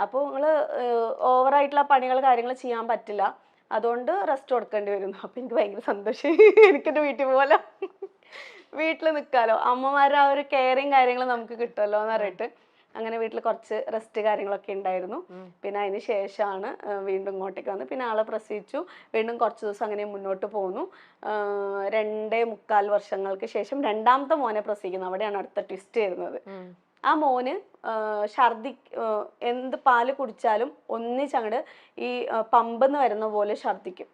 അപ്പോൾ നിങ്ങൾ ഓവറായിട്ടുള്ള പണികൾ കാര്യങ്ങൾ ചെയ്യാൻ പറ്റില്ല, അതുകൊണ്ട് റെസ്റ്റ് കൊടുക്കേണ്ടി വരുന്നു. അപ്പം എനിക്ക് ഭയങ്കര സന്തോഷം, എനിക്കെൻ്റെ വീട്ടിൽ പോലെ വീട്ടിൽ നിൽക്കാമല്ലോ, അമ്മമാരുടെ ആ ഒരു കെയറിങ് കാര്യങ്ങൾ നമുക്ക് കിട്ടുമല്ലോ എന്ന് പറഞ്ഞിട്ട് അങ്ങനെ വീട്ടിൽ കുറച്ച് റെസ്റ്റ് കാര്യങ്ങളൊക്കെ ഉണ്ടായിരുന്നു. പിന്നെ അതിന് ശേഷമാണ് വീണ്ടും ഇങ്ങോട്ടേക്ക് വന്ന് പിന്നെ ആളെ പ്രസവിച്ചു. വീണ്ടും കുറച്ച് ദിവസം അങ്ങനെ മുന്നോട്ട് പോന്നു. 2.25 വർഷങ്ങൾക്ക് ശേഷം രണ്ടാമത്തെ മോനെ പ്രസവിക്കുന്നു. അവിടെയാണ് അടുത്ത ട്വിസ്റ്റ് വരുന്നത്. ആ മോന് ഛർദി, എന്ത് പാല് കുടിച്ചാലും ഒന്നിച്ചങ്ങട് ഈ പമ്പെന്ന് വരുന്ന പോലെ ഛർദിക്കും.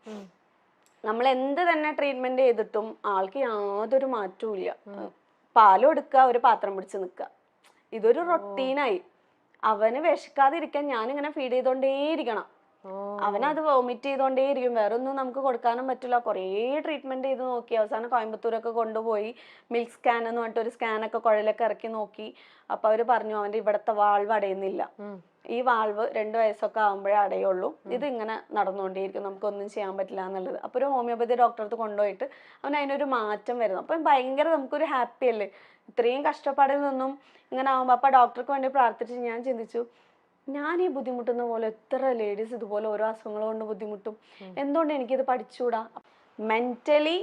നമ്മൾ എന്ത് തന്നെ ട്രീറ്റ്മെന്റ് ചെയ്തിട്ടും ആൾക്ക് യാതൊരു മാറ്റവും ഇല്ല. പാലും എടുക്കുക, ഒരു പാത്രം പിടിച്ച് നിൽക്കുക, ഇതൊരു റൊട്ടീനായി. അവന് വിശക്കാതിരിക്കാൻ ഞാനിങ്ങനെ ഫീഡ് ചെയ്തോണ്ടേയിരിക്കണം. അവനത് വോമിറ്റ് ചെയ്തോണ്ടേയിരിക്കും. വേറെ ഒന്നും നമുക്ക് കൊടുക്കാനും പറ്റില്ല. കുറേ ട്രീറ്റ്മെന്റ് ചെയ്ത് നോക്കി. അവസാനം കോയമ്പത്തൂരൊക്കെ കൊണ്ടുപോയി മിൽക്ക് സ്കാൻ എന്ന് പറഞ്ഞിട്ട് ഒരു സ്കാനൊക്കെ കുഴലൊക്കെ ഇറക്കി നോക്കി. അപ്പൊ അവര് പറഞ്ഞു അവന്റെ ഇവിടത്തെ വാൾവ് അടയുന്നില്ല, ഈ വാൾവ് 2 വയസ്സൊക്കെ ആകുമ്പോഴേ അടയുള്ളൂ, ഇത് ഇങ്ങനെ നടന്നുകൊണ്ടേയിരിക്കും, നമുക്കൊന്നും ചെയ്യാൻ പറ്റില്ല എന്നുള്ളത്. അപ്പൊ ഒരു ഹോമിയോപ്പതി ഡോക്ടറെ അടുത്ത് കൊണ്ടുപോയിട്ട് അവൻ അതിനൊരു മാറ്റം വരുന്നു. അപ്പം ഭയങ്കര നമുക്കൊരു ഹാപ്പി അല്ലേ, ഇത്രയും കഷ്ടപ്പാടിൽ നിന്നും ഇങ്ങനെ ആകുമ്പോൾ. അപ്പൊ ഡോക്ടർക്ക് വേണ്ടി പ്രാർത്ഥിച്ച് ഞാൻ ചിന്തിച്ചു, ഞാൻ ഈ ബുദ്ധിമുട്ടുന്ന പോലെ എത്ര ലേഡീസ് ഇതുപോലെ ഓരോ അസുഖങ്ങൾ കൊണ്ട് ബുദ്ധിമുട്ടും, എന്തുകൊണ്ട് എനിക്കിത് പഠിച്ചുകൂടാ? മെന്റലി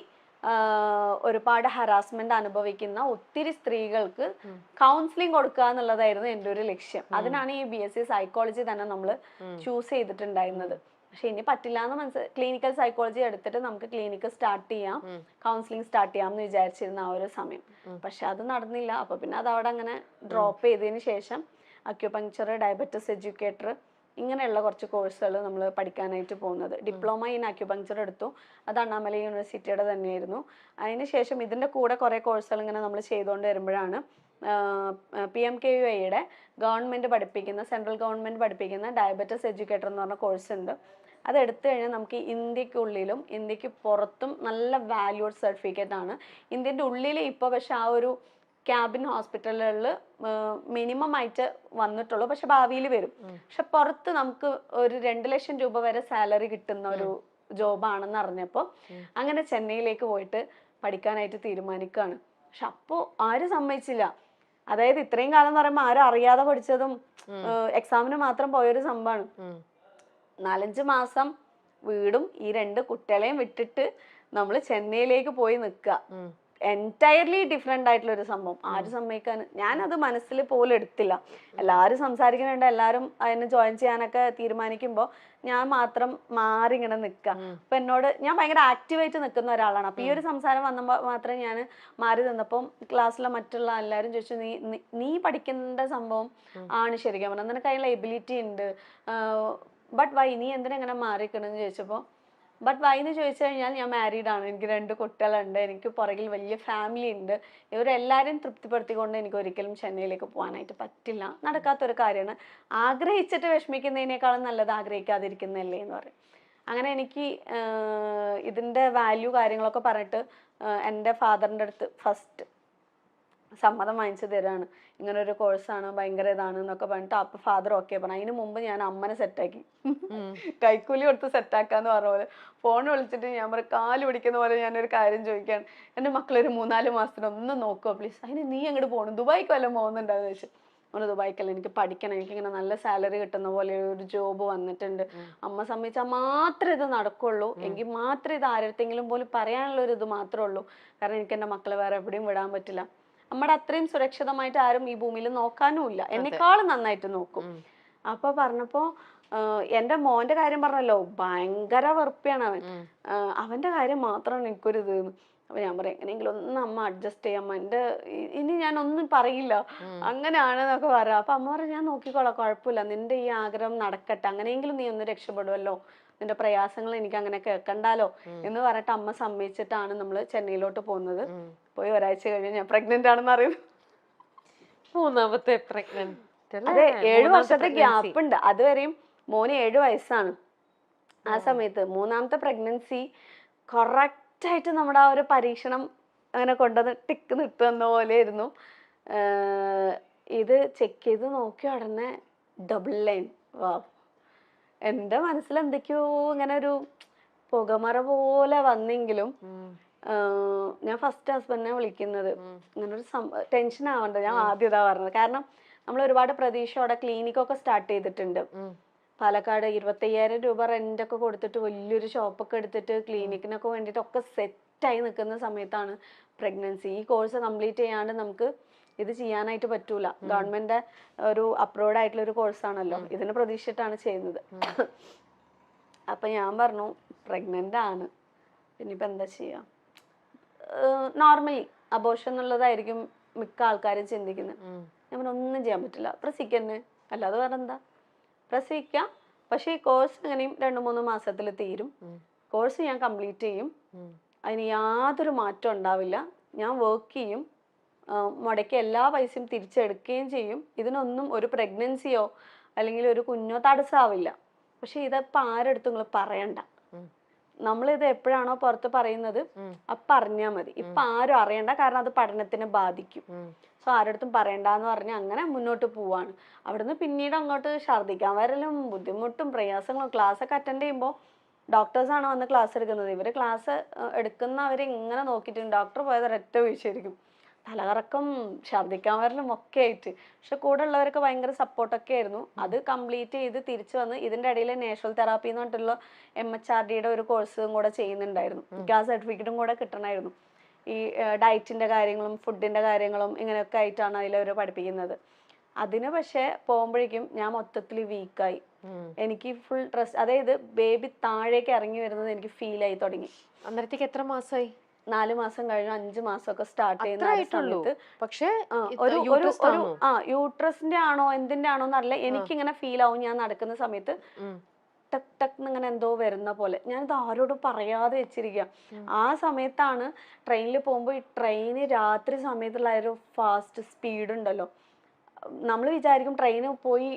ഒരുപാട് ഹറാസ്മെന്റ് അനുഭവിക്കുന്ന ഒത്തിരി സ്ത്രീകൾക്ക് കൗൺസിലിംഗ് കൊടുക്കുക എന്നുള്ളതായിരുന്നു എൻ്റെ ഒരു ലക്ഷ്യം. അതിനാണ് ഈ BSc സൈക്കോളജി തന്നെ നമ്മൾ ചൂസ് ചെയ്തിട്ടുണ്ടായിരുന്നത്. പക്ഷെ ഇനി പറ്റില്ല എന്ന് ക്ലിനിക്കൽ സൈക്കോളജി എടുത്തിട്ട് നമുക്ക് ക്ലിനിക്ക് സ്റ്റാർട്ട് ചെയ്യാം, കൗൺസിലിംഗ് സ്റ്റാർട്ട് ചെയ്യാം എന്ന് വിചാരിച്ചിരുന്ന ആ ഒരു സമയം. പക്ഷെ അത് നടന്നില്ല. അപ്പൊ പിന്നെ അത് അവിടെ അങ്ങനെ ഡ്രോപ്പ് ചെയ്തതിന് ശേഷം അക്യുപങ്ക്ചർ, ഡയബറ്റിസ് എഡ്യൂക്കേറ്റർ, ഇങ്ങനെയുള്ള കുറച്ച് കോഴ്സുകൾ നമ്മൾ പഠിക്കാനായിട്ട് പോകുന്നത്. ഡിപ്ലോമ ഇൻ അക്യുപങ്ക്ചർ എടുത്തു, അത് അണ്ണാമലൈ യൂണിവേഴ്സിറ്റിയുടെ തന്നെയായിരുന്നു. അതിനുശേഷം ഇതിൻ്റെ കൂടെ കുറേ കോഴ്സുകൾ ഇങ്ങനെ നമ്മൾ ചെയ്തുകൊണ്ട് വരുമ്പോഴാണ് PMKUIയുടെ ഗവൺമെൻറ് പഠിപ്പിക്കുന്ന, സെൻട്രൽ ഗവൺമെൻറ് പഠിപ്പിക്കുന്ന ഡയബറ്റിസ് എഡ്യൂക്കേറ്റർ എന്ന് പറഞ്ഞ കോഴ്സ് ഉണ്ട്. അത് എടുത്തു കഴിഞ്ഞാൽ നമുക്ക് ഇന്ത്യക്കുള്ളിലും ഇന്ത്യക്ക് പുറത്തും നല്ല വാല്യൂഡ് സർട്ടിഫിക്കറ്റ് ആണ്. ഇന്ത്യൻ്റെ ഉള്ളിൽ ഇപ്പോൾ പക്ഷെ ആ ഒരു ക്യാബിൻ ഹോസ്പിറ്റലുകളിൽ മിനിമം ആയിട്ട് വന്നിട്ടുള്ളൂ, പക്ഷെ ഭാവിയിൽ വരും. പക്ഷെ പുറത്ത് നമുക്ക് ഒരു 2 ലക്ഷം രൂപ വരെ സാലറി കിട്ടുന്ന ഒരു ജോബാണെന്ന് അറിഞ്ഞപ്പോൾ അങ്ങനെ ചെന്നൈയിലേക്ക് പോയിട്ട് പഠിക്കാനായിട്ട് തീരുമാനിക്കുകയാണ്. പക്ഷെ അപ്പോൾ ആരും സമ്മതിച്ചില്ല. അതായത് ഇത്രയും കാലം എന്ന് പറയുമ്പോൾ ആരും അറിയാതെ പഠിച്ചതും എക്സാമിന് മാത്രം പോയൊരു സംഭവമാണ്. 4-5 മാസം വീടും ഈ 2 കുട്ടികളെയും വിട്ടിട്ട് നമ്മൾ ചെന്നൈയിലേക്ക് പോയി നിൽക്കുക. എൻറ്റയർലി ഡിഫറെൻ്റ് ആയിട്ടുള്ള ഒരു സംഭവം. ആരും സമ്മതിക്കാൻ, ഞാനത് മനസ്സിൽ പോലും എടുത്തില്ല. എല്ലാവരും സംസാരിക്കുന്നുണ്ട്, എല്ലാവരും അതിന് ജോയിൻ ചെയ്യാനൊക്കെ തീരുമാനിക്കുമ്പോൾ ഞാൻ മാത്രം മാറി ഇങ്ങനെ നിൽക്കുക. അപ്പൊ എന്നോട്, ഞാൻ ഭയങ്കര ആക്റ്റീവായിട്ട് നിൽക്കുന്ന ഒരാളാണ്. അപ്പൊ ഈ ഒരു സംസാരം വന്നപ്പോൾ മാത്രമേ ഞാൻ മാറി നിന്നപ്പം ക്ലാസ്സിലെ മറ്റുള്ള എല്ലാവരും ചോദിച്ചു, നീ പഠിക്കേണ്ട സംഭവം ആണ് ശരിക്കും പറഞ്ഞാൽ, നിനക്ക് അതിനുള്ള എബിലിറ്റി ഉണ്ട്, ബട്ട് വൈ നീ എന്തിനാ ഇങ്ങനെ മാറിക്കണമെന്ന് ചോദിച്ചപ്പോൾ, ബട്ട് വൈ എന്ന് ചോദിച്ചു കഴിഞ്ഞാൽ ഞാൻ മാരീഡ് ആണ്, എനിക്ക് 2 കുട്ടികളുണ്ട്, എനിക്ക് പുറകിൽ വലിയ ഫാമിലി ഉണ്ട്, ഇവരെല്ലാവരും തൃപ്തിപ്പെടുത്തിക്കൊണ്ട് എനിക്ക് ഒരിക്കലും ചെന്നൈയിലേക്ക് പോകാനായിട്ട് പറ്റില്ല, നടക്കാത്തൊരു കാര്യമാണ്, ആഗ്രഹിച്ചിട്ട് വിഷമിക്കുന്നതിനേക്കാളും നല്ലത് ആഗ്രഹിക്കാതിരിക്കുന്നതല്ലേ എന്ന് പറയും. അങ്ങനെ എനിക്ക് ഇതിൻ്റെ വാല്യൂ കാര്യങ്ങളൊക്കെ പറഞ്ഞിട്ട് എൻ്റെ ഫാദറിൻ്റെ അടുത്ത് ഫസ്റ്റ് സമ്മതം വാങ്ങിച്ചു തരാണ്, ഇങ്ങനെ ഒരു കോഴ്സാണ്, ഭയങ്കര ഇതാണ് എന്നൊക്കെ പറഞ്ഞിട്ട്. അപ്പൊ ഫാദർ ഓക്കെ പറഞ്ഞു. അതിന് മുമ്പ് ഞാൻ അമ്മനെ സെറ്റാക്കി, കൈക്കൂലി കൊടുത്ത് സെറ്റാക്കാന്ന് പറഞ്ഞ പോലെ ഫോൺ വിളിച്ചിട്ട് ഞാൻ പറയും, കാല് പിടിക്കുന്ന പോലെ ഞാനൊരു കാര്യം ചോദിക്കാണ്, എൻ്റെ മക്കളൊരു 3-4 മാസത്തിന് ഒന്ന് നോക്കുമോ പ്ലീസ്? അതിന് നീ അങ്ങോട്ട് പോകണം, ദുബായിക്ക് വല്ലതും പോകുന്നുണ്ടാന്ന് ചോദിച്ചു. നമ്മൾ ദുബായിക്കല്ല, എനിക്ക് പഠിക്കണം, എനിക്കിങ്ങനെ നല്ല സാലറി കിട്ടുന്ന പോലെ ഒരു ജോബ് വന്നിട്ടുണ്ട്, അമ്മ സമ്മതിച്ചാൽ മാത്രമേ ഇത് നടക്കുള്ളൂ, എങ്കിൽ മാത്രമേ ഇത് ആരെടുത്തെങ്കിലും പോലും പറയാനുള്ള ഒരു ഇത് മാത്രമേ ഉള്ളൂ, കാരണം എനിക്ക് എൻ്റെ മക്കളെ വേറെ എവിടെയും വിടാൻ പറ്റില്ല, നമ്മുടെ അത്രയും സുരക്ഷിതമായിട്ട് ആരും ഈ ഭൂമിയിൽ നോക്കാനും ഇല്ല, എന്നെക്കാളും നന്നായിട്ട് നോക്കും. അപ്പൊ പറഞ്ഞപ്പോ എൻ്റെ മോന്റെ കാര്യം പറഞ്ഞല്ലോ, ഭയങ്കര വെറുപ്പിയാണ് അവൻ, അവന്റെ കാര്യം മാത്രമാണ് എനിക്കൊരു ഇത്. അപ്പൊ ഞാൻ പറയാം, എങ്ങനെയെങ്കിലും ഒന്ന് അമ്മ അഡ്ജസ്റ്റ് ചെയ്യാം, എൻ്റെ ഇനി ഞാൻ ഒന്നും പറയില്ല, അങ്ങനെയാണെന്നൊക്കെ പറയാം. അപ്പൊ അമ്മ പറഞ്ഞു, ഞാൻ നോക്കിക്കോളാം, കുഴപ്പമില്ല, നിന്റെ ഈ ആഗ്രഹം നടക്കട്ടെ, അങ്ങനെയെങ്കിലും നീ ഒന്ന് രക്ഷപ്പെടുമല്ലോ, നിന്റെ പ്രയാസങ്ങൾ എനിക്ക് അങ്ങനെ കേൾക്കണ്ടാലോ എന്ന് പറഞ്ഞിട്ട് അമ്മ സമ്മതിച്ചിട്ടാണ് നമ്മൾ ചെന്നൈയിലോട്ട് പോകുന്നത്. പോയി ഒരാഴ്ച കഴിഞ്ഞ് ഞാൻ പ്രഗ്നന്റ് ആണെന്ന് അറിയുന്നു. 3ാമത്തെ പ്രഗ്നന്റ്. അതെ, 7 വർഷത്തെ ഗ്യാപ്പ് ഉണ്ട്. അതുവരെയും മോന് 7 വയസ്സാണ്. ആ സമയത്ത് 3ാമത്തെ പ്രഗ്നൻസി കറക്റ്റായിട്ട് നമ്മുടെ ആ ഒരു പരീക്ഷണം അങ്ങനെ കൊണ്ടുവന്ന് ടിക്ക് നിട്ടുന്ന പോലെ ആയിരുന്നു. ഇത് ചെക്ക് ചെയ്ത് നോക്കി ഉടനെ ഡബിൾ ലൈൻ. വാ, എൻ്റെ മനസ്സിൽ എന്തൊക്കെയോ ഇങ്ങനെ ഒരു പുകമറ പോലെ വന്നെങ്കിലും ഞാൻ ഫസ്റ്റ് ഹസ്ബൻഡിനെ വിളിക്കുന്നത്, ഇങ്ങനൊരു ടെൻഷൻ ആവണ്ട, ഞാൻ ആദ്യം ഇതാ പറഞ്ഞത്. കാരണം നമ്മൾ ഒരുപാട് പ്രതീക്ഷയോടെ ക്ലിനിക്കൊക്കെ സ്റ്റാർട്ട് ചെയ്തിട്ടുണ്ട്. പാലക്കാട് 25,000 രൂപ റെന്റൊക്കെ കൊടുത്തിട്ട് വലിയൊരു ഷോപ്പൊക്കെ എടുത്തിട്ട് ക്ലിനിക്കിനൊക്കെ വേണ്ടിയിട്ട് ഒക്കെ സെറ്റായി നിൽക്കുന്ന സമയത്താണ് പ്രഗ്നൻസി. ഈ കോഴ്സ് കംപ്ലീറ്റ് ചെയ്യാണ്ട് നമുക്ക് ഇത് ചെയ്യാനായിട്ട് പറ്റൂല. ഗവൺമെന്റ് ഒരു അപ്രൂവ്ഡ് ആയിട്ടുള്ള ഒരു കോഴ്സാണല്ലോ, ഇതിനെ പ്രതീക്ഷിച്ചിട്ടാണ് ചെയ്യുന്നത്. അപ്പൊ ഞാൻ പറഞ്ഞു പ്രഗ്നന്റ് ആണ്, പിന്നിപ്പോ എന്താ ചെയ്യാ. നോർമലി അബോർഷൻ എന്നുള്ളതായിരിക്കും മിക്ക ആൾക്കാരും ചിന്തിക്കുന്നത്. ഞാൻ പറഞ്ഞു ഒന്നും ചെയ്യാൻ പറ്റില്ല, പ്രസവിക്കന്നെ, അല്ലാതെ വേറെ എന്താ, പ്രസവിക്കാം. പക്ഷെ ഈ കോഴ്സ് എങ്ങനെയും 2-3 മാസത്തിൽ തീരും. കോഴ്സ് ഞാൻ കംപ്ലീറ്റ് ചെയ്യും, അതിന് യാതൊരു മാറ്റം ഉണ്ടാവില്ല. ഞാൻ വർക്ക് ചെയ്യും, മുടക്കി എല്ലാ പൈസയും തിരിച്ചെടുക്കുകയും ചെയ്യും. ഇതിനൊന്നും ഒരു പ്രഗ്നൻസിയോ അല്ലെങ്കിൽ ഒരു കുഞ്ഞോ തടസ്സമാവില്ല. പക്ഷെ ഇതിപ്പോ ആരെടുത്തും നിങ്ങൾ പറയണ്ട. നമ്മളിത് എപ്പോഴാണോ പുറത്ത് പറയുന്നത് അപ്പൊ അറിഞ്ഞാൽ മതി. ഇപ്പൊ ആരും അറിയണ്ട, കാരണം അത് പഠനത്തിനെ ബാധിക്കും. സോ ആരടുത്തും പറയണ്ടെന്ന് പറഞ്ഞ് അങ്ങനെ മുന്നോട്ട് പോവാണ്. അവിടുന്ന് പിന്നീട് അങ്ങോട്ട് ഛർദ്ദിക്കാൻ വരലും ബുദ്ധിമുട്ടും പ്രയാസങ്ങളും. ക്ലാസ് ഒക്കെ അറ്റൻഡ് ചെയ്യുമ്പോൾ ഡോക്ടേഴ്സാണ് വന്ന് ക്ലാസ് എടുക്കുന്നത്. ഇവര് ക്ലാസ് എടുക്കുന്നവരെ ഇങ്ങനെ നോക്കിയിട്ടുണ്ട്. ഡോക്ടർ പോയത് ഒരൊറ്റ വീഴ്ചയായിരിക്കും, തലകറക്കം, ഛർദ്ദിക്കാൻ വരലും ഒക്കെ ആയിട്ട്. പക്ഷെ കൂടെ ഉള്ളവരൊക്കെ ഭയങ്കര സപ്പോർട്ടൊക്കെ ആയിരുന്നു. അത് കംപ്ലീറ്റ് ചെയ്ത് തിരിച്ചു വന്ന് ഇതിന്റെ ഇടയിൽ നാച്ചുറൽ തെറാപ്പി എന്ന് പറഞ്ഞിട്ടുള്ള MHRDയുടെ ഒരു കോഴ്സും കൂടെ ചെയ്യുന്നുണ്ടായിരുന്നു. ആ സർട്ടിഫിക്കറ്റും കൂടെ കിട്ടണമായിരുന്നു. ഈ ഡയറ്റിന്റെ കാര്യങ്ങളും ഫുഡിന്റെ കാര്യങ്ങളും ഇങ്ങനെയൊക്കെ ആയിട്ടാണ് അതിലവർ പഠിപ്പിക്കുന്നത്. അതിന് പക്ഷെ പോകുമ്പോഴേക്കും ഞാൻ മൊത്തത്തിൽ വീക്കായി. എനിക്ക് ഫുൾ സ്ട്രെസ്, അതായത് ബേബി താഴേക്ക് ഇറങ്ങി വരുന്നത് എനിക്ക് ഫീൽ ആയി തുടങ്ങി. അന്നേരത്തേക്ക് എത്ര മാസമായി? 4 മാസം കഴിഞ്ഞു, 5 മാസമൊക്കെ സ്റ്റാർട്ട് ചെയ്യുന്ന സമയത്ത്. പക്ഷേ ഒരു യൂട്രസിന്റെ ആണോ എന്തിന്റെ ആണോ എന്നറിയില്ല, എനിക്കിങ്ങനെ ഫീൽ ആവും. ഞാൻ നടക്കുന്ന സമയത്ത് ടക് ടക് ഇങ്ങനെ എന്തോ വരുന്ന പോലെ. ഞാനിത് ആരോടും പറയാതെ വെച്ചിരിക്കുക. ആ സമയത്താണ് ട്രെയിനിൽ പോകുമ്പോൾ, ഈ ട്രെയിന് രാത്രി സമയത്തുള്ള ഒരു ഫാസ്റ്റ് സ്പീഡ് ഉണ്ടല്ലോ, നമ്മൾ വിചാരിക്കും ട്രെയിന് പോയി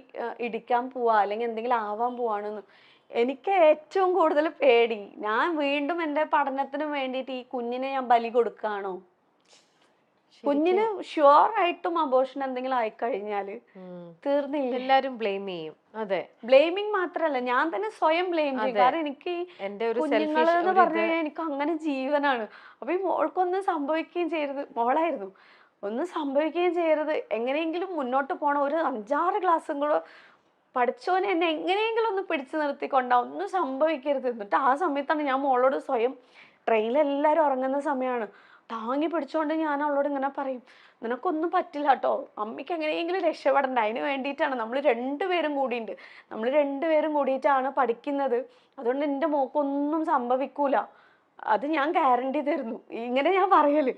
ഇടിക്കാൻ പോവാ അല്ലെങ്കിൽ എന്തെങ്കിലും ആവാൻ പോവാണെന്ന്. എനിക്ക് ഏറ്റവും കൂടുതൽ പേടി, ഞാൻ വീണ്ടും എൻ്റെ പഠനത്തിന് വേണ്ടിയിട്ട് ഈ കുഞ്ഞിനെ ഞാൻ ബലി കൊടുക്കുകയാണോ. കുഞ്ഞിന് ഷുവർ ആയിട്ടും അബോർഷൻ എന്തെങ്കിലും ആയിക്കഴിഞ്ഞാല് തീർന്നില്ല, എല്ലാരും ബ്ലെയിം ചെയ്യും. അതെ, ബ്ലെയിമിങ് മാത്രല്ല, ഞാൻ തന്നെ സ്വയം ബ്ലെയിം ചെയ്യും. കാരണം എനിക്ക് കുഞ്ഞുങ്ങള് എന്ന് പറഞ്ഞു കഴിഞ്ഞാൽ എനിക്ക് അങ്ങനെ ജീവനാണ്. അപ്പൊ ഈ മോൾക്കൊന്നും സംഭവിക്കുകയും ചെയ്യരുത്, മോളായിരുന്നു, ഒന്നും സംഭവിക്കുകയും ചെയ്യരുത്, എങ്ങനെയെങ്കിലും മുന്നോട്ട് പോകണം, ഒരു 5-6 ക്ലാസ്സും കൂടെ പഠിച്ചോനെ എന്നെ എങ്ങനെയെങ്കിലും ഒന്ന് പിടിച്ചു നിർത്തിക്കൊണ്ടാ, ഒന്നും സംഭവിക്കരുത്. എന്നിട്ട് ആ സമയത്താണ് ഞാൻ മോളോട് സ്വയം, ട്രെയിനിലെല്ലാവരും ഉറങ്ങുന്ന സമയമാണ്, താങ്ങി പിടിച്ചോണ്ട് ഞാൻ അവളോട് ഇങ്ങനെ പറയും, നിനക്കൊന്നും പറ്റില്ല കേട്ടോ, അമ്മയ്ക്ക് എങ്ങനെയെങ്കിലും രക്ഷപ്പെടണ്ട, അതിന് വേണ്ടിയിട്ടാണ് നമ്മൾ രണ്ടുപേരും കൂടിയുണ്ട്, നമ്മൾ രണ്ടുപേരും കൂടിയിട്ടാണ് പഠിക്കുന്നത്, അതുകൊണ്ട് എൻ്റെ മോക്കൊന്നും സംഭവിക്കൂല, അത് ഞാൻ ഗ്യാരണ്ടി തരുന്നു. ഇങ്ങനെ ഞാൻ പറയല്.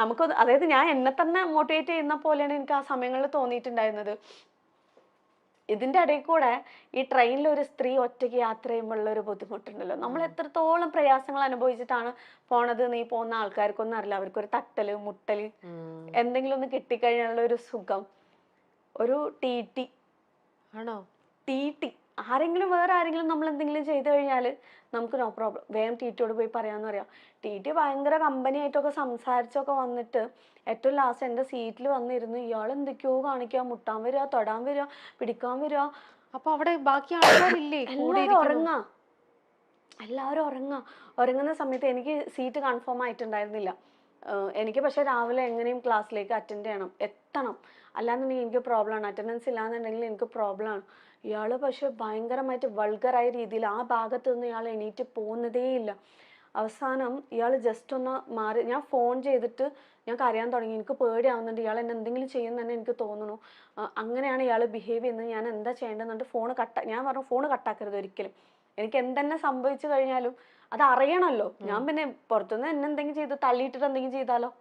നമുക്ക്, അതായത് ഞാൻ എന്നെ തന്നെ മോട്ടിവേറ്റ് ചെയ്യുന്ന പോലെയാണ് എനിക്ക് ആ സമയങ്ങളിൽ തോന്നിയിട്ടുണ്ടായിരുന്നത്. ഇതിന്റെ ഇടയിൽ കൂടെ ഈ ട്രെയിനിൽ ഒരു സ്ത്രീ ഒറ്റയ്ക്ക് യാത്ര ചെയ്യുമ്പോഴുള്ള ഒരു ബുദ്ധിമുട്ടുണ്ടല്ലോ, നമ്മൾ എത്രത്തോളം പ്രയാസങ്ങൾ അനുഭവിച്ചിട്ടാണ് പോണത് നീ പോകുന്ന ആൾക്കാർക്കൊന്നും അറിയില്ല. അവർക്കൊരു തട്ടല് മുട്ടല് എന്തെങ്കിലും ഒന്ന് കിട്ടിക്കഴിഞ്ഞാലുള്ള ഒരു സുഖം, ഒരു TT ആണോ, TT ആരെങ്കിലും വേറെ ആരെങ്കിലും നമ്മൾ എന്തെങ്കിലും ചെയ്തു കഴിഞ്ഞാൽ നമുക്ക് നോ പ്രോബ്ലം, വേഗം TTയോട് പോയി പറയാന്ന് പറയാം. TT ഭയങ്കര കമ്പനി ആയിട്ടൊക്കെ സംസാരിച്ചൊക്കെ വന്നിട്ട് ഏറ്റവും ലാസ്റ്റ് എൻ്റെ സീറ്റിൽ വന്നിരുന്നു, ഇയാൾ എന്തൊക്കെയോ കാണിക്കുക, മുട്ടാൻ വരിക, തൊടാൻ വരിക, പിടിക്കാൻ വരിക. അപ്പൊ അവിടെ ബാക്കി ആൾക്കാരില്ലേ? എല്ലാവരും ഉറങ്ങാ, ഉറങ്ങുന്ന സമയത്ത് എനിക്ക് സീറ്റ് കൺഫേം ആയിട്ടുണ്ടായിരുന്നില്ല. എനിക്ക് പക്ഷെ രാവിലെ എങ്ങനെയും ക്ലാസ്സിലേക്ക് അറ്റൻഡ് ചെയ്യണം, എത്തണം, അല്ലാന്നുണ്ടെങ്കിൽ എനിക്ക് പ്രോബ്ലമാണ്, അറ്റൻഡൻസ് ഇല്ലാന്നുണ്ടെങ്കിൽ എനിക്ക് പ്രോബ്ലമാണ്. ഇയാള് പക്ഷെ ഭയങ്കരമായിട്ട് വൾഗറായ രീതിയിൽ ആ ഭാഗത്ത് നിന്ന് ഇയാൾ എണീറ്റ് പോകുന്നതേ ഇല്ല. അവസാനം ഇയാൾ ജസ്റ്റ് ഒന്ന് മാറി, ഞാൻ ഫോൺ ചെയ്തിട്ട് ഞാൻ കരയാൻ തുടങ്ങി, എനിക്ക് പേടിയാവുന്നുണ്ട്, ഇയാൾ എന്നെ എന്തെങ്കിലും ചെയ്യുമെന്ന് തന്നെ എനിക്ക് തോന്നുന്നു. അങ്ങനെയാണ് ഇയാൾ ബിഹേവ് ചെയ്യുന്നത്, ഞാൻ എന്താ ചെയ്യേണ്ടതെന്നുണ്ട്. ഞാൻ പറഞ്ഞു ഫോൺ കട്ടാക്കരുത് ഒരിക്കലും, എനിക്ക് എന്തെന്നെ സംഭവിച്ചു കഴിഞ്ഞാലും അത് അറിയണമല്ലോ. ഞാൻ പിന്നെ പുറത്തുനിന്ന് എന്നെ എന്തെങ്കിലും ചെയ്ത് തള്ളിയിട്ടിട്ട് എന്തെങ്കിലും ചെയ്താലോ,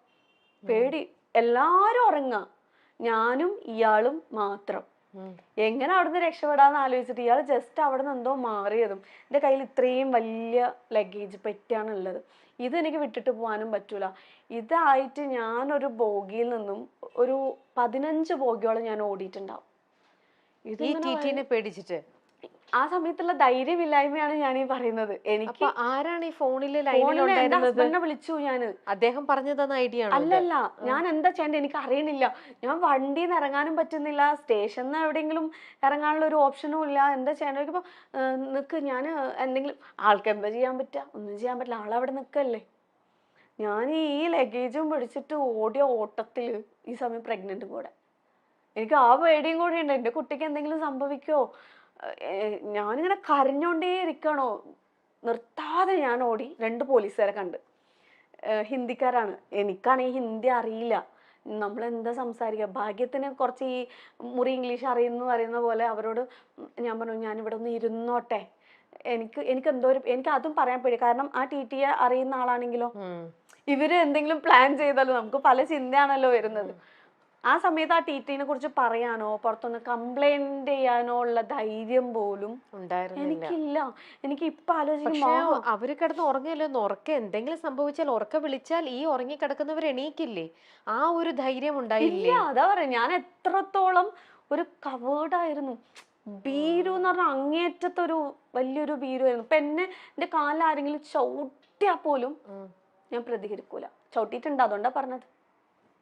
പേടി. എല്ലാവരും ഉറങ്ങാ, ഞാനും ഇയാളും മാത്രം. എങ്ങനെ അവിടുന്ന് രക്ഷപ്പെടാന്ന് ആലോചിച്ചിട്ട് ഇയാൾ ജസ്റ്റ് അവിടെ നിന്ന് എന്തോ മാറിയതും, എൻ്റെ കയ്യിൽ ഇത്രയും വലിയ ലഗേജ് പെട്ടിയാണ് ഉള്ളത്, ഇതെനിക്ക് വിട്ടിട്ട് പോകാനും പറ്റൂല. ഇതായിട്ട് ഞാനൊരു ബോഗിയിൽ നിന്നും ഒരു 15 ബോഗിയോളം ഞാൻ ഓടിയിട്ടുണ്ടാവും. TTനെ പേടിച്ചിട്ട്. ആ സമയത്തുള്ള ധൈര്യമില്ലായ്മയാണ് ഞാൻ ഈ പറയുന്നത്. എനിക്ക് ആരാണ് ഈ ഫോണിൽ ഹസ്ബൻഡിനെ വിളിച്ചു ഞാന്, അദ്ദേഹം പറഞ്ഞു തന്ന ഐഡിയ ആണ്? അല്ലല്ല, ഞാൻ എന്താ ചെയ്യേണ്ടത് എനിക്ക് അറിയണില്ല, ഞാൻ വണ്ടിയിൽ നിന്ന് ഇറങ്ങാനും പറ്റുന്നില്ല, സ്റ്റേഷനിൽ നിന്ന് എവിടെയെങ്കിലും ഇറങ്ങാനുള്ള ഒരു ഓപ്ഷനും ഇല്ല, എന്താ ചെയ്യേണ്ടത്? ഇപ്പൊ നിക്ക്, ഞാൻ എന്തെങ്കിലും, ആൾക്ക് എന്താ ചെയ്യാൻ പറ്റുക, ഒന്നും ചെയ്യാൻ പറ്റില്ല, ആളവിടെ നിൽക്കല്ലേ. ഞാൻ ഈ ലഗേജും പിടിച്ചിട്ട് ഓടിയ ഓട്ടത്തില് ഈ സമയം പ്രഗ്നന്റ് കൂടെ, എനിക്ക് ആ പേടിയും കൂടി ഉണ്ട്, എൻ്റെ കുട്ടിക്ക് എന്തെങ്കിലും സംഭവിക്കോ. ഞാനിങ്ങനെ കരഞ്ഞോണ്ടേ ഇരിക്കണോ, നിർത്താതെ ഞാൻ ഓടി 2 പോലീസുകാരെ കണ്ട്. ഹിന്ദിക്കാരാണ്. എനിക്കാണെങ്കിൽ ഹിന്ദി അറിയില്ല. നമ്മളെന്താ സംസാരിക്കുക. ഭാഗ്യത്തിന് കുറച്ച് ഈ മുറി ഇംഗ്ലീഷ് അറിയുന്നു പറയുന്ന പോലെ അവരോട് ഞാൻ പറഞ്ഞു ഞാനിവിടെ ഒന്ന് ഇരുന്നോട്ടെ. എനിക്ക് എന്തോ എനിക്ക് അതും പറയാൻ പേടി. കാരണം ആ ടി അറിയുന്ന ആളാണെങ്കിലോ, ഇവര് എന്തെങ്കിലും പ്ലാൻ ചെയ്താലോ, നമുക്ക് പല ചിന്തയാണല്ലോ വരുന്നത്. ആ സമയത്ത് ആ ടിനെ കുറിച്ച് പറയാനോ പുറത്തൊന്ന് കംപ്ലൈന്റ് ചെയ്യാനോ ഉള്ള ധൈര്യം പോലും എനിക്കില്ല. എനിക്ക് ഇപ്പൊ ആലോചിക്കുമ്പോ അവര് കിടന്ന് ഉറങ്ങിയല്ലോ, ഉറക്ക എന്തെങ്കിലും സംഭവിച്ചാൽ ഉറക്ക വിളിച്ചാൽ ഈ ഉറങ്ങി കിടക്കുന്നവർ എണീക്കില്ലേ? ആ ഒരു ധൈര്യം ഉണ്ടായില്ലേ? ഇല്ല, അതാ പറയാ, ഞാൻ എത്രത്തോളം ഒരു കവേർഡായിരുന്നു. ഭീരു എന്ന് പറഞ്ഞാൽ അങ്ങേറ്റത്തൊരു വലിയൊരു ഭീരുവായിരുന്നു. ഇപ്പൊ എന്റെ കാലിൽ ആരെങ്കിലും ചവിട്ടിയാ പോലും ഞാൻ പ്രതികരിക്കൂല. ചവിട്ടിയിട്ടുണ്ട്, അതുകൊണ്ടാ പറഞ്ഞത്.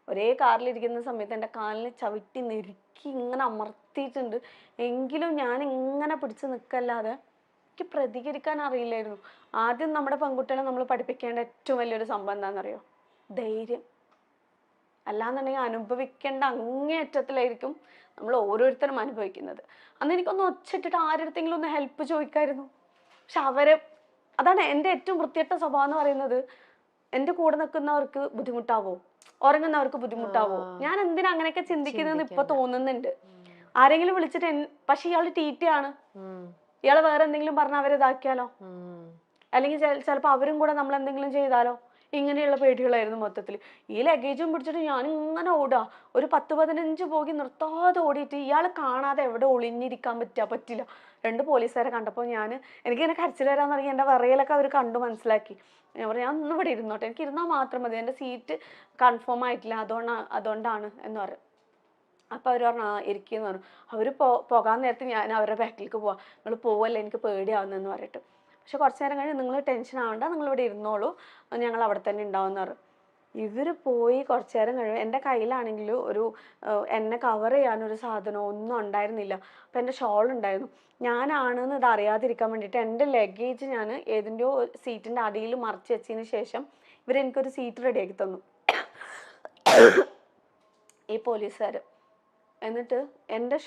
ഒരേ കാറിലിരിക്കുന്ന സമയത്ത് എൻ്റെ കാലിന് ചവിട്ടി നെരുക്കി ഇങ്ങനെ അമർത്തിയിട്ടുണ്ട്. എങ്കിലും ഞാൻ ഇങ്ങനെ പിടിച്ച് നിൽക്കല്ലാതെ എനിക്ക് പ്രതികരിക്കാൻ അറിയില്ലായിരുന്നു. ആദ്യം നമ്മുടെ പെൺകുട്ടികളെ നമ്മൾ പഠിപ്പിക്കേണ്ട ഏറ്റവും വലിയൊരു സംഭവം എന്താണെന്നറിയോ? ധൈര്യം. അല്ലാന്നുണ്ടെങ്കിൽ അനുഭവിക്കേണ്ട അങ്ങേയറ്റത്തിലായിരിക്കും നമ്മൾ ഓരോരുത്തരും അനുഭവിക്കുന്നത്. അന്ന് എനിക്കൊന്ന് ഒച്ചിട്ടിട്ട് ആരുടെങ്കിലും ഒന്ന് ഹെൽപ്പ് ചോദിക്കായിരുന്നു. പക്ഷെ അതാണ് എൻ്റെ ഏറ്റവും വൃത്തികെട്ട സ്വഭാവം എന്ന് പറയുന്നത്. എൻ്റെ കൂടെ നിൽക്കുന്നവർക്ക് ബുദ്ധിമുട്ടാവോ, ഉറങ്ങുന്നവർക്ക് ബുദ്ധിമുട്ടാവോ, ഞാൻ എന്തിനാ അങ്ങനെയൊക്കെ ചിന്തിക്കുന്നതെന്ന് ഇപ്പൊ തോന്നുന്നുണ്ട്. ആരെങ്കിലും വിളിച്ചിട്ട് പക്ഷെ ഇയാള് ആണ്, ഇയാള് വേറെ എന്തെങ്കിലും പറഞ്ഞാൽ അവരെ ഇതാക്കിയാലോ, അല്ലെങ്കിൽ ചിലപ്പോ അവരും കൂടെ നമ്മൾ എന്തെങ്കിലും ചെയ്താലോ, ഇങ്ങനെയുള്ള പേടികളായിരുന്നു മൊത്തത്തിൽ. ഈ ലഗേജും പിടിച്ചിട്ട് ഞാൻ ഇങ്ങനെ ഓടാ. ഒരു 10-15 പോകി നിർത്താതെ ഓടിയിട്ട് ഇയാൾ കാണാതെ എവിടെ ഒളിഞ്ഞിരിക്കാൻ പറ്റില്ല. 2 പോലീസുകാരെ കണ്ടപ്പോൾ എനിക്കിങ്ങനെ കരച്ചിൽ വരാൻ തുടങ്ങി. എൻ്റെ വിറയലൊക്കെ അവർ കണ്ടു മനസ്സിലാക്കി. ഞാൻ പറഞ്ഞു ഞാൻ ഒന്നും ഇവിടെ ഇരുന്നോട്ടെ, എനിക്ക് ഇരുന്നാൽ മാത്രം മതി, എൻ്റെ സീറ്റ് കൺഫേം ആയിട്ടില്ല, അതുകൊണ്ടാണ് എന്ന് പറയും. അപ്പം അവർ പറഞ്ഞു ഇരിക്കുന്നു പറഞ്ഞു. അവർ പോകാൻ നേരത്ത് ഞാൻ അവരുടെ ബാക്കിലേക്ക് പോവാം. നിങ്ങൾ പോവല്ലേ, എനിക്ക് പേടിയാവുന്നെന്ന് പറഞ്ഞിട്ട്. പക്ഷെ കുറച്ച് നേരം കഴിഞ്ഞ് നിങ്ങൾ ടെൻഷൻ ആവണ്ട, നിങ്ങളിവിടെ ഇരുന്നോളൂ, ഞങ്ങൾ അവിടെ തന്നെ ഉണ്ടാവും എന്ന് പറഞ്ഞു. ഇവർ പോയി കുറച്ച് നേരം കഴിയുമ്പോൾ എൻ്റെ കയ്യിലാണെങ്കിൽ എന്നെ കവർ ചെയ്യാനൊരു സാധനം ഒന്നും ഉണ്ടായിരുന്നില്ല. അപ്പം എൻ്റെ ഷോൾ ഉണ്ടായിരുന്നു. ഞാനാണെന്ന് ഇത് അറിയാതിരിക്കാൻ വേണ്ടിയിട്ട് എൻ്റെ ലഗേജ് ഞാൻ ഏതിൻ്റെയോ സീറ്റിൻ്റെ അടിയിൽ മറിച്ച് വെച്ചതിന് ശേഷം ഇവരെനിക്കൊരു സീറ്റ് റെഡിയാക്കി തന്നു ഈ പോലീസുകാർ. എന്നിട്ട് എൻ്റെ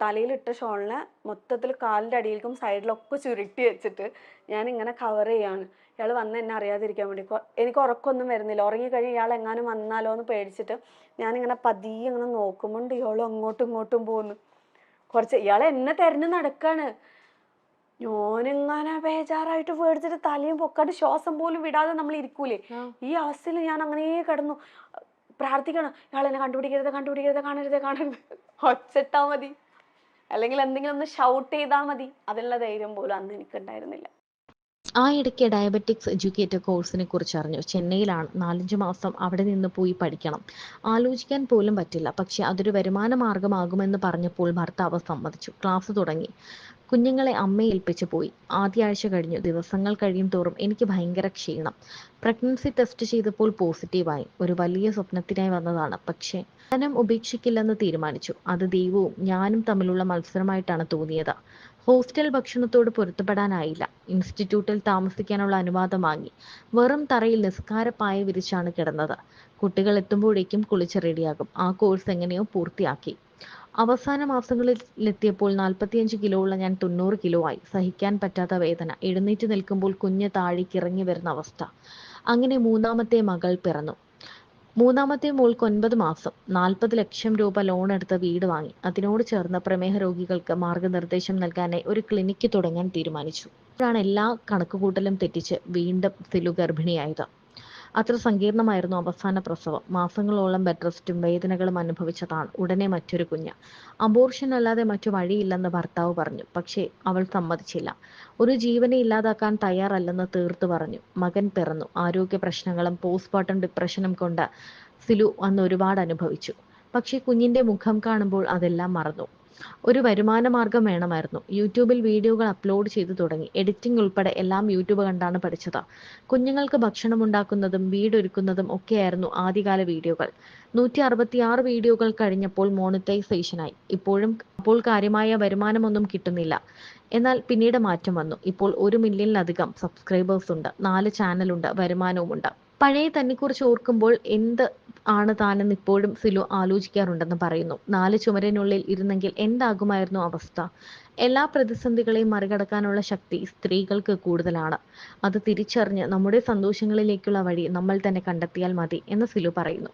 തലയിലിട്ട ഷോളിനെ മൊത്തത്തിൽ കാലിൻ്റെ അടിയിലേക്കും സൈഡിലൊക്കെ ചുരുട്ടി വെച്ചിട്ട് ഞാനിങ്ങനെ കവർ ചെയ്യാണ്. ഇയാൾ വന്ന് എന്നെ അറിയാതിരിക്കാൻ വേണ്ടി. എനിക്ക് ഉറക്കമൊന്നും വരുന്നില്ല. ഉറങ്ങിക്കഴിഞ്ഞ് ഇയാൾ എങ്ങാനും വന്നാലോ എന്ന് പേടിച്ചിട്ട് ഞാനിങ്ങനെ പതിയെ ഇങ്ങനെ നോക്കുമ്പോണ്ട് ഇയാളും അങ്ങോട്ടും ഇങ്ങോട്ടും പോകുന്നു. ഇയാൾ എന്നെ തെരഞ്ഞു നടക്കാണ്. ഞാനിങ്ങനെ ബേജാറായിട്ട് പേടിച്ചിട്ട് തലയും പൊക്കാട്ട് ശ്വാസം പോലും വിടാതെ നമ്മൾ ഇരിക്കൂലേ, ഈ അവസ്ഥയിൽ ഞാൻ അങ്ങനെ കിടന്നു പ്രാർത്ഥിക്കണം, ഇയാൾ എന്നെ കാണരുത് ഒച്ചിട്ടാ മതി, അല്ലെങ്കിൽ എന്തെങ്കിലും ഒന്ന് ഷൗട്ട് ചെയ്താൽ മതി. അതിനുള്ള ധൈര്യം പോലും അന്ന് എനിക്കുണ്ടായിരുന്നില്ല. ആ ഇടയ്ക്ക് ഡയബറ്റിക്സ് എഡ്യൂക്കേറ്റർ കോഴ്സിനെ കുറിച്ച് അറിഞ്ഞു. ചെന്നൈയിലാണ്. 4-5 മാസം അവിടെ നിന്ന് പോയി പഠിക്കണം. ആലോചിക്കാൻ പോലും പറ്റില്ല. പക്ഷെ അതൊരു വരുമാന മാർഗമാകുമെന്ന് പറഞ്ഞപ്പോൾ ഭർത്താവ് സമ്മതിച്ചു. ക്ലാസ് തുടങ്ങി. കുഞ്ഞുങ്ങളെ അമ്മയെ ഏൽപ്പിച്ചു പോയി. ആദ്യ ആഴ്ച കഴിഞ്ഞു. ദിവസങ്ങൾ കഴിയും തോറും എനിക്ക് ഭയങ്കര ക്ഷീണം. പ്രഗ്നൻസി ടെസ്റ്റ് ചെയ്തപ്പോൾ പോസിറ്റീവായി. ഒരു വലിയ സ്വപ്നത്തിനായി വന്നതാണ്. പക്ഷേ പഠനം ഉപേക്ഷിക്കില്ലെന്ന് തീരുമാനിച്ചു. അത് ദൈവവും ഞാനും തമ്മിലുള്ള മത്സരമായിട്ടാണ് തോന്നിയത്. ഹോസ്റ്റൽ ഭക്ഷണത്തോട് പൊരുത്തപ്പെടാനായില്ല. ഇൻസ്റ്റിറ്റ്യൂട്ടിൽ താമസിക്കാനുള്ള അനുവാദം വാങ്ങി. വെറും തറയിൽ നിസ്കാരപ്പായ വിരിച്ചാണ് കിടന്നത്. കുട്ടികൾ എത്തുമ്പോഴേക്കും കുളിച്ച് റെഡിയാകും. ആ കോഴ്സ് എങ്ങനെയോ പൂർത്തിയാക്കി. അവസാന മാസങ്ങളിലെത്തിയപ്പോൾ 45 കിലോ ഉള്ള ഞാൻ 90 കിലോ ആയി. സഹിക്കാൻ പറ്റാത്ത വേദന. എഴുന്നേറ്റ് നിൽക്കുമ്പോൾ കുഞ്ഞ് താഴേക്ക് ഇറങ്ങി വരുന്ന അവസ്ഥ. അങ്ങനെ 3ാമത്തെ മകൾ പിറന്നു. 3ാമത്തെ മോൾക്ക് 9 മാസം. 40 ലക്ഷം രൂപ ലോൺ എടുത്ത് വീട് വാങ്ങി. അതിനോട് ചേർന്ന് പ്രമേഹ രോഗികൾക്ക് മാർഗനിർദ്ദേശം നൽകാനായി ഒരു ക്ലിനിക്ക് തുടങ്ങാൻ തീരുമാനിച്ചു. അപ്പോഴാണ് എല്ലാ കണക്കുകൂട്ടലും തെറ്റിച്ച് വീണ്ടും സിലു ഗർഭിണിയായത്. അത്ര സങ്കീർണമായിരുന്നു അവസാന പ്രസവം. മാസങ്ങളോളം ബെഡ് റെസ്റ്റും വേദനകളും അനുഭവിച്ചതാണ്. ഉടനെ മറ്റൊരു കുഞ്ഞ്. അബോർഷൻ അല്ലാതെ മറ്റു വഴിയില്ലെന്ന് ഭർത്താവ് പറഞ്ഞു. പക്ഷേ അവൾ സമ്മതിച്ചില്ല. ഒരു ജീവനെ ഇല്ലാതാക്കാൻ തയ്യാറല്ലെന്ന് തീർത്തു പറഞ്ഞു. മകൻ പിറന്നു. ആരോഗ്യ പ്രശ്നങ്ങളും പോസ്റ്റ്മോർട്ടം ഡിപ്രഷനും കൊണ്ട് സിലു അന്ന് ഒരുപാട് അനുഭവിച്ചു. പക്ഷേ കുഞ്ഞിന്റെ മുഖം കാണുമ്പോൾ അതെല്ലാം മറന്നു. ഒരു വരുമാന മാർഗം വേണമായിരുന്നു. യൂട്യൂബിൽ വീഡിയോകൾ അപ്ലോഡ് ചെയ്തു തുടങ്ങി. എഡിറ്റിംഗ് ഉൾപ്പെടെ എല്ലാം യൂട്യൂബ് കണ്ടാണ് പഠിച്ചത്. കുഞ്ഞുങ്ങൾക്ക് ഭക്ഷണം ഉണ്ടാക്കുന്നതും വീടൊരുക്കുന്നതും ഒക്കെയായിരുന്നു ആദ്യകാല വീഡിയോകൾ. 166 വീഡിയോകൾ കഴിഞ്ഞപ്പോൾ മോണിറ്റൈസേഷനായി. അപ്പോൾ കാര്യമായ വരുമാനമൊന്നും കിട്ടുന്നില്ല. എന്നാൽ പിന്നീട് മാറ്റം വന്നു. ഇപ്പോൾ 1 മില്യണിലധികം സബ്സ്ക്രൈബേഴ്സ് ഉണ്ട്. 4 ചാനലുണ്ട്. വരുമാനവുമുണ്ട്. പഴയ തന്നെക്കുറിച്ച് ഓർക്കുമ്പോൾ എന്ത് ആണ് താനെന്ന് ഇപ്പോഴും സിലു ആലോചിക്കാറുണ്ടെന്ന് പറയുന്നു. 4 ചുമരിനുള്ളിൽ ഇരുന്നെങ്കിൽ എന്താകുമായിരുന്നു അവസ്ഥ? എല്ലാ പ്രതിസന്ധികളെയും മറികടക്കാനുള്ള ശക്തി സ്ത്രീകൾക്ക് കൂടുതലാണ്. അത് തിരിച്ചറിഞ്ഞ് നമ്മുടെ സന്തോഷങ്ങളിലേക്കുള്ള വഴി നമ്മൾ തന്നെ കണ്ടെത്തിയാൽ മതി എന്ന് സിലു പറയുന്നു.